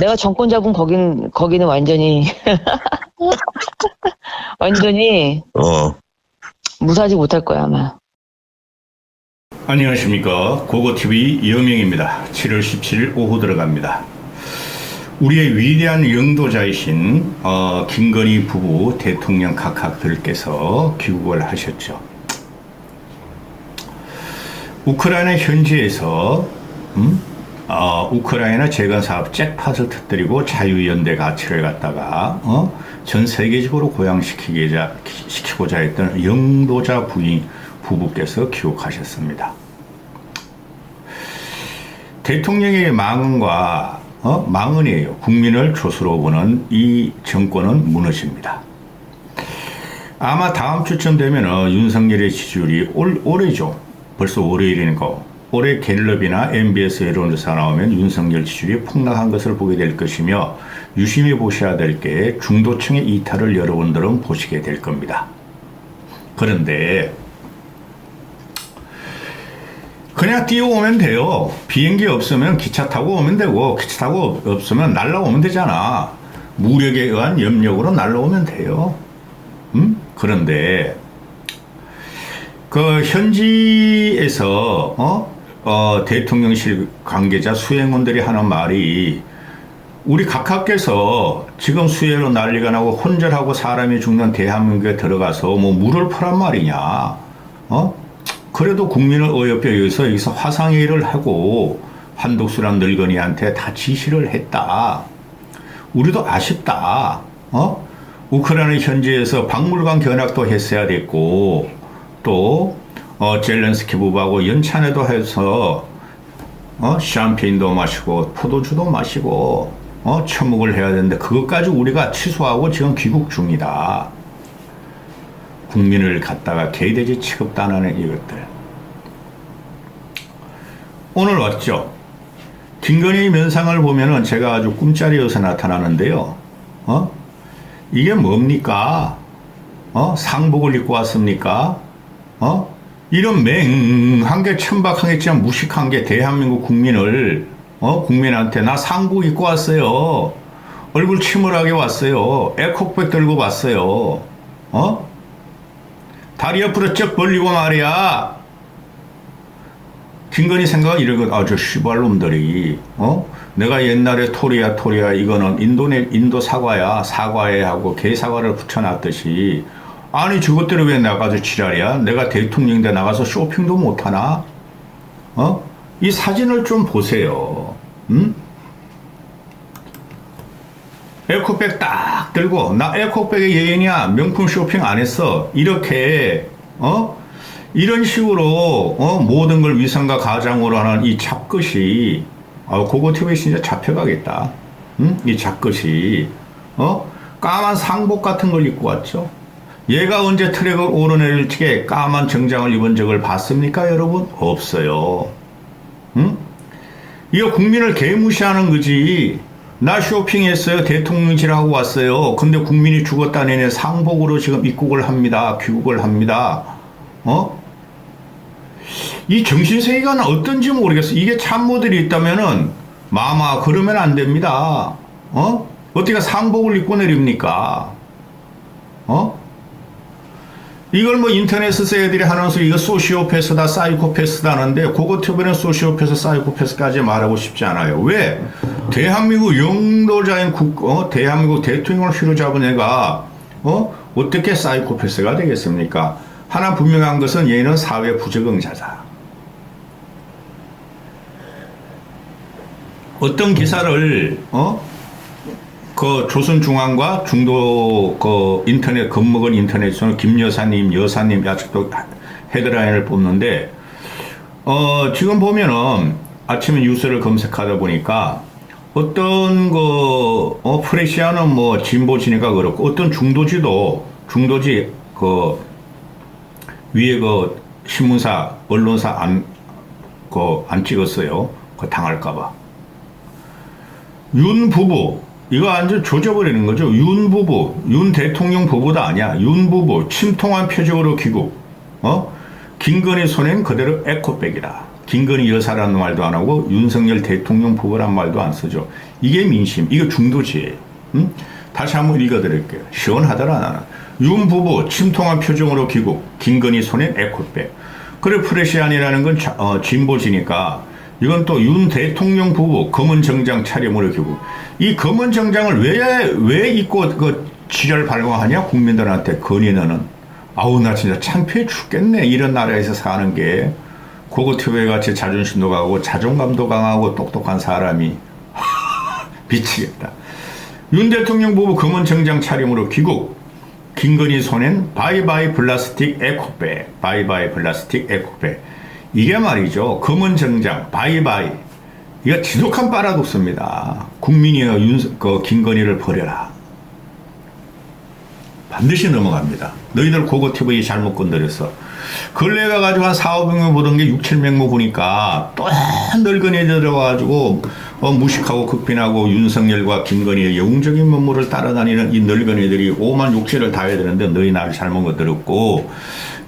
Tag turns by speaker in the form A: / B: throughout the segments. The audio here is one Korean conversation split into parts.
A: 내가 정권 잡은 거기는 완전히, 완전히 무사하지 못할 거야, 아마.
B: 안녕하십니까. 고고TV 이영명입니다. 7월 17일 오후 들어갑니다. 우리의 위대한 영도자이신 김건희 부부 대통령 각하들께서 귀국을 하셨죠. 우크라이나 현지에서 우크라이나 재건사업 잭팟을 터뜨리고 자유연대 가치를 갖다가 전 세계적으로 고양시키고자 했던 영도자 부부께서 귀국하셨습니다. 대통령의 망언과 망언이에요. 국민을 조수로 보는 이 정권은 무너집니다. 아마 다음 주쯤 되면 윤석열의 지지율이 올해죠. 벌써 월요일이니까 올해 갤럽이나 MBS 여론조사 나오면 윤석열 지지율이 폭락한 것을 보게 될 것이며 유심히 보셔야 될 게 중도층의 이탈을 여러분들은 보시게 될 겁니다. 그런데 그냥 뛰어오면 돼요. 비행기 없으면 기차 타고 오면 되고 기차 타고 없으면 날라오면 되잖아. 무력에 의한 염력으로 날라오면 돼요. 그런데 그 현지에서 대통령실 관계자 수행원들이 하는 말이 우리 각하께서 지금 수해로 난리가 나고 혼절하고 사람이 죽는 대한민국에 들어가서 뭐 물을 퍼란 말이냐. 그래도 국민을 어여삐 여기서 화상회의를 하고 한독수란 늙은이한테 다 지시를 했다. 우리도 아쉽다. 우크라이나 현지에서 박물관 견학도 했어야 됐고 또 젤렌스키 부부하고 연찬회도 해서 샴페인도 마시고 포도주도 마시고 천묵을 해야 되는데 그것까지 우리가 취소하고 지금 귀국 중이다. 국민을 갖다가 개돼지 취급도 안 하는 이것들. 오늘 왔죠. 김건희 면상을 보면은 제가 아주 꿈자리여서 나타나는데요. 이게 뭡니까? 상복을 입고 왔습니까? 이런 맹한 게 천박한 게 진짜 무식한 게 대한민국 국민을 국민한테 나 상복 입고 왔어요. 얼굴 침울하게 왔어요. 에코백 들고 왔어요. 다리 옆으로 쩍 벌리고 말이야. 김건희 생각은 이러고 저 씨발놈들이 내가 옛날에 토리야 이거는 인도 사과에 하고 개 사과를 붙여놨듯이 아니 저것들을 왜 나가서 지랄이야? 내가 대통령인데 나가서 쇼핑도 못하나? 이 사진을 좀 보세요. 에코백 딱 들고 나 에코백의 예인이야. 명품 쇼핑 안 했어. 이렇게 이런 식으로 모든 걸 위상과 가장으로 하는 이 잡것이 고고TV 진짜 잡혀가겠다. 이 잡것이 까만 상복 같은 걸 입고 왔죠. 얘가 언제 트랙을 오르내릴지게 까만 정장을 입은 적을 봤습니까 여러분? 없어요. 이거 국민을 개무시하는 거지. 나 쇼핑했어요. 대통령실하고 왔어요. 근데 국민이 죽었다는 상복으로 지금 입국을 합니다. 귀국을 합니다. 이 정신세계가 어떤지 모르겠어. 이게 참모들이 있다면은 마마 그러면 안 됩니다. 어떻게 상복을 입고 내립니까? 이걸 뭐 인터넷에서 애들이 하면서 이거 소시오패스다 사이코패스다 하는데 고고TV는 소시오패스 사이코패스까지 말하고 싶지 않아요. 왜? 대한민국 영도자인 대한민국 대통령을 휘로잡은 애가 어떻게 사이코패스가 되겠습니까? 하나 분명한 것은 얘는 사회 부적응자다. 어떤 기사를 그 조선중앙과 중도 그 인터넷 겁먹은 인터넷에서는 김 여사님 아직도 헤드라인을 뽑는데 지금 보면은 아침에 뉴스를 검색하다 보니까 어떤 그 프레시아는 뭐 진보지니까 그렇고 어떤 중도지 그 위에 그 신문사 언론사 안 찍었어요. 그 당할까봐. 윤 부부 이거 완전 조져버리는 거죠. 윤 부부, 윤 대통령 부부도 아니야. 윤 부부 침통한 표정으로 귀국. 김건희 손엔 그대로 에코백이다. 김건희 여사라는 말도 안 하고 윤석열 대통령 부부란 말도 안 쓰죠. 이게 민심, 이거 중도지예요. 다시 한번 읽어드릴게요. 시원하더라 나는. 윤 부부 침통한 표정으로 귀국, 김건희 손엔 에코백. 그래 프레시안이라는 건 진보지니까 이건 또 윤 대통령 부부 검은 정장 차림으로 귀국. 이 검은 정장을 왜 입고 그 지랄 발광하냐 국민들한테 건의는. 아우 나 진짜 창피해 죽겠네. 이런 나라에서 사는 게. 고고튜브에 같이 자존심도 강하고 자존감도 강하고 똑똑한 사람이 미치겠다. 윤 대통령 부부 검은 정장 차림으로 귀국. 김건희 손엔 바이바이 플라스틱 에코백. 바이바이 플라스틱 에코백. 이게 말이죠. 검은 정장 바이바이. 이거 지독한 파라독스입니다. 국민이 김건희를 버려라. 반드시 넘어갑니다. 너희들 고고TV 잘못 건드렸어. 근래 가가지고 한 4, 500명 보던 게 6, 700명 보니까 또 늙은이 들어가가지고 무식하고 극빈하고 윤석열과 김건희의 영웅적인 면모를 따라다니는 이 늙은이들이 5만 6천을 다 해야 되는데 너희 나를 잘못 건드렸고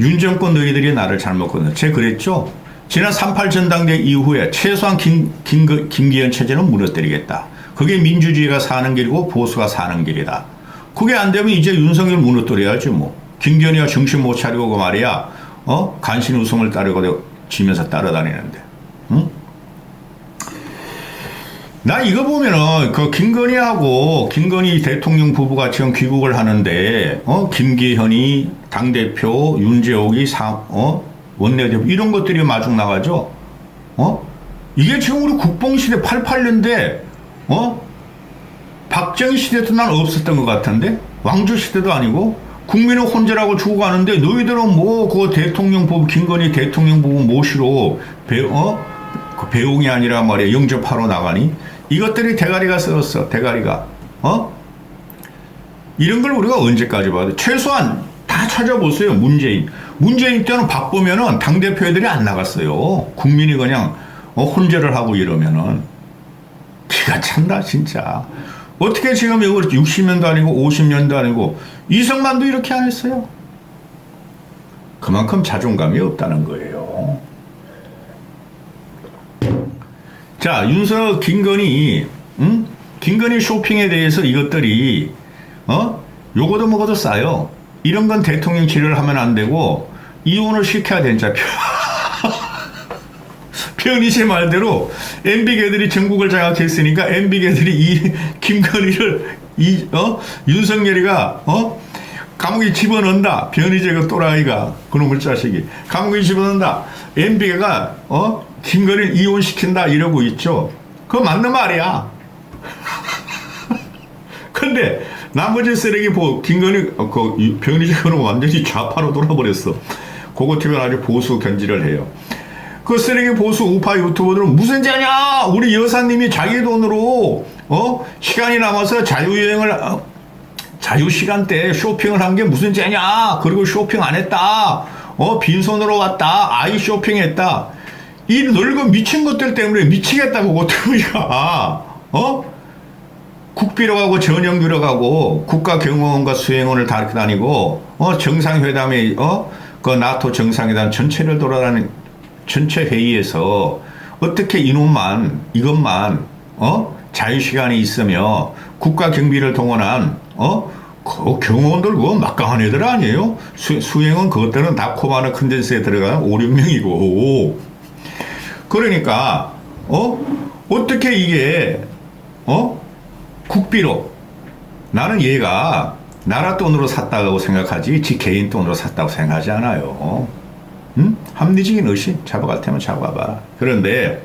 B: 윤 정권 너희들이 나를 잘못 건드렸어. 제가 그랬죠. 지난 3.8 전당대 이후에 최소한 김기현 체제는 무너뜨리겠다. 그게 민주주의가 사는 길이고 보수가 사는 길이다. 그게 안 되면 이제 윤석열 무너뜨려야지 뭐. 김기현이가 정신 못 차리고 그 말이야. 간신 우승을 따르고 지면서 따라다니는데. 응? 나 이거 보면은 그 김건희 대통령 부부가 지금 귀국을 하는데 김기현이 당대표, 윤재옥이 원내대표 이런 것들이 마중 나가죠. 이게 지금 우리 국뽕시대 88년대 박정희 시대도 난 없었던 것 같은데 왕조 시대도 아니고 국민은 혼자라고 주고 가는데 너희들은 뭐 그 대통령 부부 김건희 대통령 부부 모시러 그 배웅이 아니라 말이야 영접하러 나가니 이것들이 대가리가 썩었어. 대가리가 이런 걸 우리가 언제까지 봐도 최소한 다 찾아보세요. 문재인 때는 바쁘면은 당대표 애들이 안 나갔어요. 국민이 그냥 혼절을 하고 이러면은 기가 찬다 진짜. 어떻게 지금 이걸 60년도 아니고 50년도 아니고 이승만도 이렇게 안 했어요. 그만큼 자존감이 없다는 거예요. 자, 김건희 쇼핑에 대해서 이것들이 요거도 뭐고도 싸요. 이런 건 대통령 지뢰를 하면 안 되고 이혼을 시켜야 된다. 변희재 말대로 MB계들이 전국을 장악했으니까 MB계들이 이 김건희를 윤석열이가 감옥에 집어넣는다. 변희재가 또라이가 그놈의 자식이 감옥에 집어넣는다. MB계가 김건희를 이혼시킨다 이러고 있죠. 그거 맞는 말이야. 근데 나머지 쓰레기 김건희 변희재 그놈 완전히 좌파로 돌아버렸어. 그거 팀은 아주 보수 견지를 해요. 그 쓰레기 보수 우파 유튜버들은 무슨 죄냐? 우리 여사님이 자기 돈으로 시간이 남아서 자유시간 때 쇼핑을 한 게 무슨 죄냐? 그리고 쇼핑 안 했다. 빈손으로 왔다. 아이 쇼핑했다. 이 늙은 미친 것들 때문에 미치겠다고 어떡하냐? 국비로 가고 전형비로 가고 국가경호원과 수행원을 다 다니고 정상회담에 그 나토 정상회담 전체를 돌아다니는 전체 회의에서 어떻게 이것만 자유시간이 있으며 국가 경비를 동원한 그 경호원들 그거 막강한 애들 아니에요? 수행원 그것들은 다 코바나 컨덴스에 들어가는 5, 6명이고 그러니까 어떻게 이게 국비로 나는 얘가 나라 돈으로 샀다고 생각하지 지 개인 돈으로 샀다고 생각하지 않아요. 합리적인 의심 잡아갈 테면 잡아봐. 그런데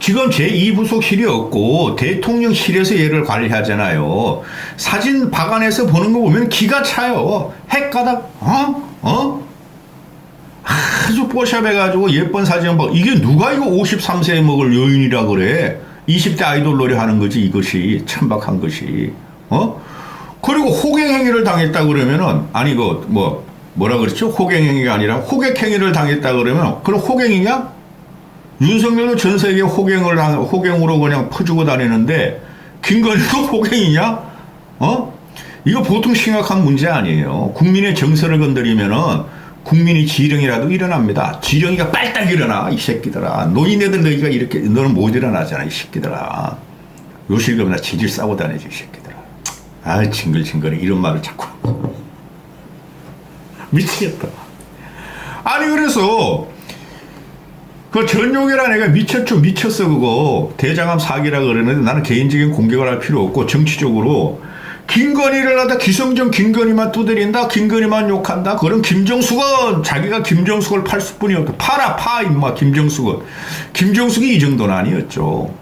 B: 지금 제2부속실이 없고 대통령실에서 얘를 관리하잖아요. 사진 박안에서 보는 거 보면 기가 차요. 핵가닥 아주 뽀샵해가지고 예쁜 사진 봐. 이게 누가 이거 53세에 먹을 여인이라 그래. 20대 아이돌 노래 하는 거지 이것이 천박한 것이. 그리고 호갱행위를 당했다 그러면은 아니 뭐라 그랬죠? 호갱행위가 아니라 호객행위를 당했다 그러면 그럼 호갱이냐? 윤석열도 전 세계에 호갱으로 그냥 퍼주고 다니는데 김건희도 호갱이냐? 이거 보통 심각한 문제 아니에요. 국민의 정서를 건드리면은 국민이 지령이라도 일어납니다. 지령이가 빨딱 일어나, 이 새끼들아. 노인네들 너희가 이렇게, 너는 못 일어나잖아, 이 새끼들아. 요실금이나 지질 싸고 다니지, 이 새끼들아. 아, 징글징글해. 이런 말을 자꾸. 미치겠다. 아니, 그래서, 그 전용이라는 애가 미쳤어, 그거. 대장암 사기라 그러는데 나는 개인적인 공격을 할 필요 없고, 정치적으로. 김건희를 하다 기성전 김건희만 두드린다, 김건희만 욕한다. 그럼 김정숙은 자기가 김정숙을 팔 수뿐이 없다. 팔아, 임마, 김정숙은. 김정숙이 이 정도는 아니었죠.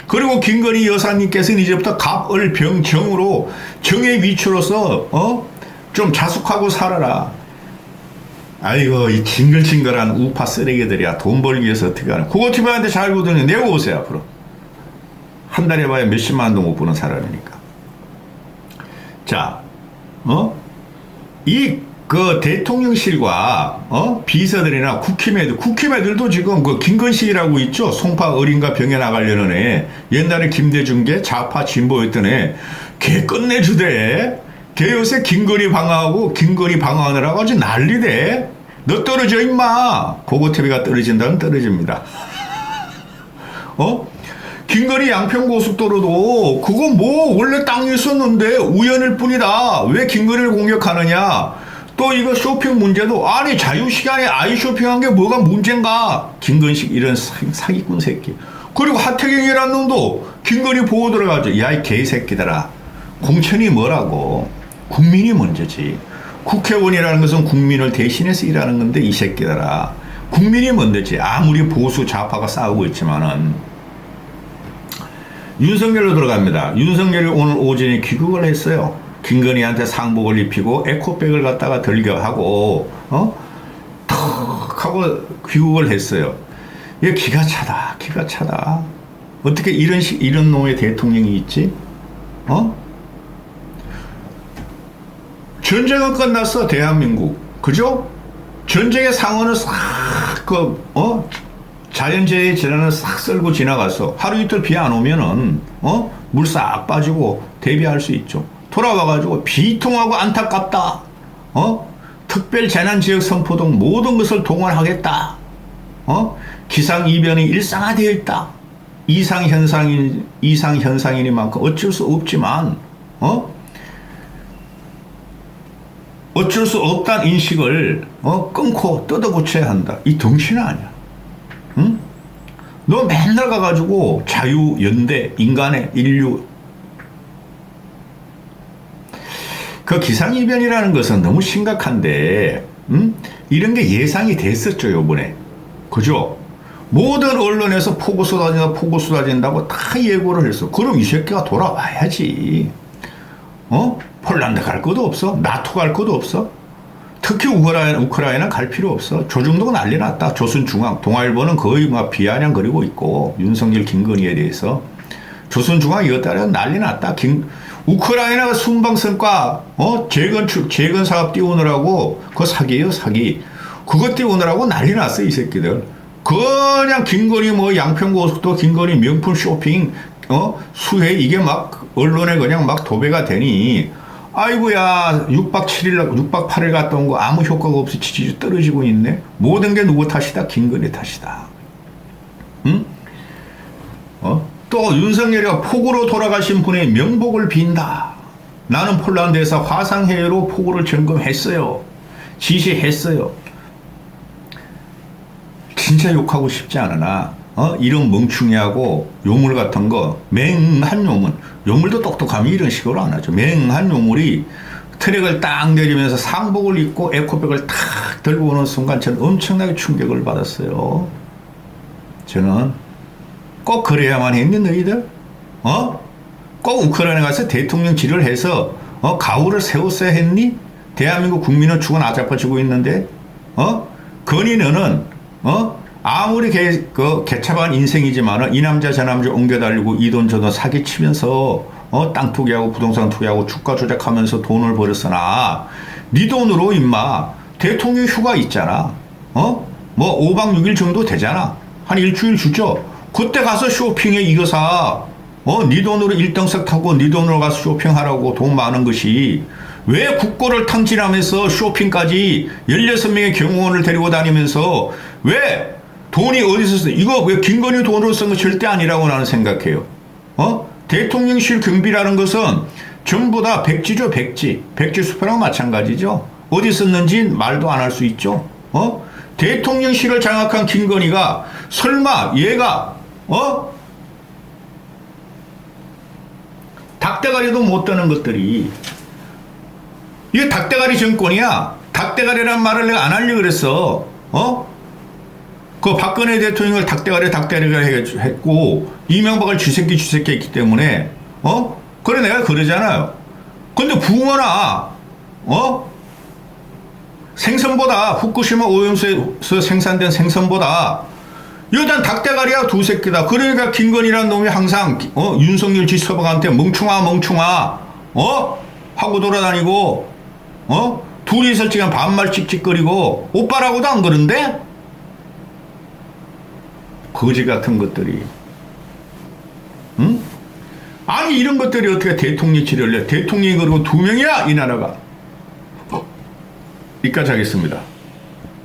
B: 그리고 김건희 여사님께서는 이제부터 갑을병정으로 정의 위치로서, 좀 자숙하고 살아라. 아이고, 이 징글징글한 우파 쓰레기들이야. 돈 벌기 위해서 어떻게 하나. 국어티바한테 잘 보더니 내고 오세요, 앞으로. 한 달에 봐야 몇십만 원도 못 버는 사람이니까. 자, 그 대통령실과, 비서들이나 국힘애들도 지금 그 김건식이라고 있죠? 송파 어린가 병에 나가려는 애. 옛날에 김대중계 좌파 진보였던 애. 걔 끝내주대. 걔 요새 김건희 방어하느라고 아주 난리대. 너 떨어져, 임마. 고고TV가 떨어진다면 떨어집니다. 김건희 양평고속도로도 그거 뭐 원래 땅이 있었는데 우연일 뿐이다. 왜 김건희를 공격하느냐. 또 이거 쇼핑 문제도 아니 자유시간에 아이 쇼핑한 게 뭐가 문제인가. 김건식 이런 사기꾼 새끼. 그리고 하태경이라는 놈도 김건희 보고 들어가죠. 야, 이 개새끼들아. 공천이 뭐라고. 국민이 먼저지. 국회의원이라는 것은 국민을 대신해서 일하는 건데 이 새끼들아. 국민이 먼저지. 아무리 보수 좌파가 싸우고 있지만은. 윤석열로 들어갑니다. 윤석열이 오늘 오전에 귀국을 했어요. 김건희한테 상복을 입히고 에코백을 갖다가 들겨하고 턱 하고 귀국을 했어요. 이게 기가 차다. 어떻게 이런 놈의 대통령이 있지? 전쟁은 끝났어, 대한민국. 그죠? 전쟁의 상흔을 싹 자연재해 재난을 싹 쓸고 지나가서 하루 이틀 비 안 오면은 물 싹 빠지고 대비할 수 있죠. 돌아와가지고 비통하고 안타깝다. 특별재난지역 선포 등 모든 것을 동원하겠다. 기상이변이 일상화되어 있다. 이상현상이니만큼 어쩔 수 없지만 어쩔 수 없다는 인식을 끊고 뜯어고쳐야 한다. 이 정신은 아니야. 응? 너 맨날 가가지고 자유, 연대, 인간의 인류. 그 기상이변이라는 것은 너무 심각한데, 이런 게 예상이 됐었죠, 요번에. 그죠? 모든 언론에서 폭우 쏟아진다고 다 예고를 했어. 그럼 이 새끼가 돌아와야지. 폴란드 갈 것도 없어. 나토 갈 것도 없어. 특히 우크라이나 갈 필요 없어. 조중동 난리 났다. 조선중앙, 동아일보는 거의 막 비아냥거리고 있고, 윤석열, 김건희에 대해서. 조선중앙 이것 따라 난리 났다. 우크라이나가 순방성과, 재건 사업 띄우느라고, 그거 사기예요, 사기. 그것 띄우느라고 난리 났어, 이 새끼들. 그냥 김건희 양평고속도 김건희 명품 쇼핑, 수해 이게 막 언론에 그냥 막 도배가 되니, 아이고야, 6박 8일 갔다 온 거 아무 효과가 없이 지지율 떨어지고 있네. 모든 게 누구 탓이다? 김건희 탓이다. 응? 또 윤석열이가 폭우로 돌아가신 분의 명복을 빈다. 나는 폴란드에서 화상해외로 폭우를 점검했어요. 지시했어요. 진짜 욕하고 싶지 않으나 이런 멍충이하고 요물 같은 거, 맹한 요물, 요물도 똑똑하면 이런 식으로 안 하죠. 맹한 요물이 트랙을 딱 내리면서 상복을 입고 에코백을 탁 들고 오는 순간 저는 엄청나게 충격을 받았어요. 저는 꼭 그래야만 했니 너희들? 꼭 우크라이나 가서 대통령 질의를 해서 가오를 세웠어야 했니? 대한민국 국민은 죽어 나자빠지고 있는데 건희 너는 아무리 개차반 인생이지만은 이 남자 저 남자 옮겨다니고 이 돈 저 돈 사기치면서 땅 투기하고 부동산 투기하고 주가 조작하면서 돈을 벌었으나 네 돈으로 임마 대통령 휴가 있잖아. 뭐 5박 6일 정도 되잖아. 한 일주일 주죠. 그때 가서 쇼핑해 이거 사. 네 돈으로 1등석 타고 네 돈으로 가서 쇼핑하라고 돈 많은 것이 왜 국고를 탕진하면서 쇼핑까지 16명의 경호원을 데리고 다니면서 왜 돈이 어디서 쓰 이거 왜 김건희 돈으로 쓴 거 절대 아니라고 나는 생각해요. 대통령실 경비라는 것은 전부 다 백지죠, 백지. 백지 수표랑 마찬가지죠. 어디 썼는지 말도 안 할 수 있죠. 대통령실을 장악한 김건희가 설마 얘가 닭대가리도 못 떠는 것들이 이게 닭대가리 정권이야. 닭대가리란 말을 내가 안 하려고 그랬어. 그 박근혜 대통령을 닭대가리가 했고 이명박을 쥐새끼 했기 때문에 그래 내가 그러잖아요. 근데 붕어나 생선보다 후쿠시마 오염수에서 생산된 생선보다 일단 닭대가리야 두 새끼다. 그러니까 김건희라는 놈이 항상 윤석열 지서방한테 멍충아 하고 돌아다니고 둘이서 지금 반말 찍찍거리고 오빠라고도 안 그런데 거지 같은 것들이 응? 아니 이런 것들이 어떻게 대통령실을 내 대통령이 그리고 2명이야 이 나라가. 여기까지 하겠습니다.